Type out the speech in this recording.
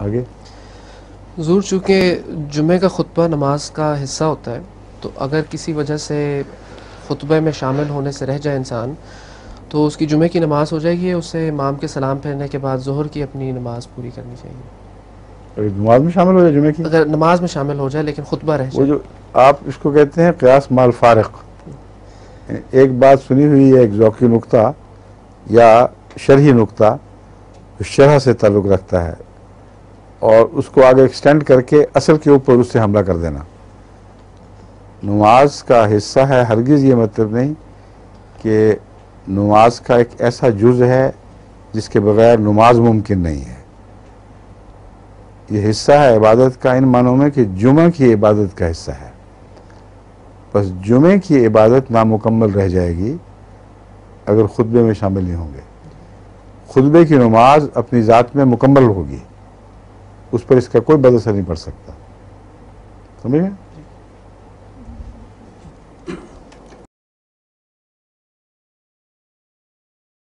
آگے حضور، چونکہ جمعہ کا خطبہ نماز کا حصہ ہوتا ہے، تو اگر کسی وجہ سے خطبہ میں شامل ہونے سے رہ جائے انسان، تو اس کی جمعہ کی نماز ہو جائے گی، اسے امام کے سلام پھیرنے کے بعد ظہر کی اپنی نماز پوری کرنی چاہیے؟ اگر نماز میں شامل ہو جائے جمعے کی، اگر نماز میں شامل ہو جائے لیکن خطبہ رہ وہ جائے؟ جو آپ اس کو کہتے ہیں قیاس مال فارق، ایک بات سنی ہوئی ہے، ایک ذوقی نقطہ یا شرحی نقطہ جو شرح سے تعلق رکھتا ہے، اور اس کو آگے ایکسٹینڈ کر کے اصل کے اوپر اس سے حملہ کر دینا نماز کا حصہ ہے۔ ہرگز یہ مطلب نہیں کہ نماز کا ایک ایسا جز ہے جس کے بغیر نماز ممکن نہیں ہے۔ یہ حصہ ہے عبادت کا ان معنوں میں کہ جمعہ کی عبادت کا حصہ ہے، بس جمعے کی عبادت نامکمل رہ جائے گی اگر خطبے میں شامل نہیں ہوں گے۔ خطبے کی نماز اپنی ذات میں مکمل ہوگی، اس پر اس کا کوئی بد اثر نہیں پڑ سکتا، سمجھ گئے؟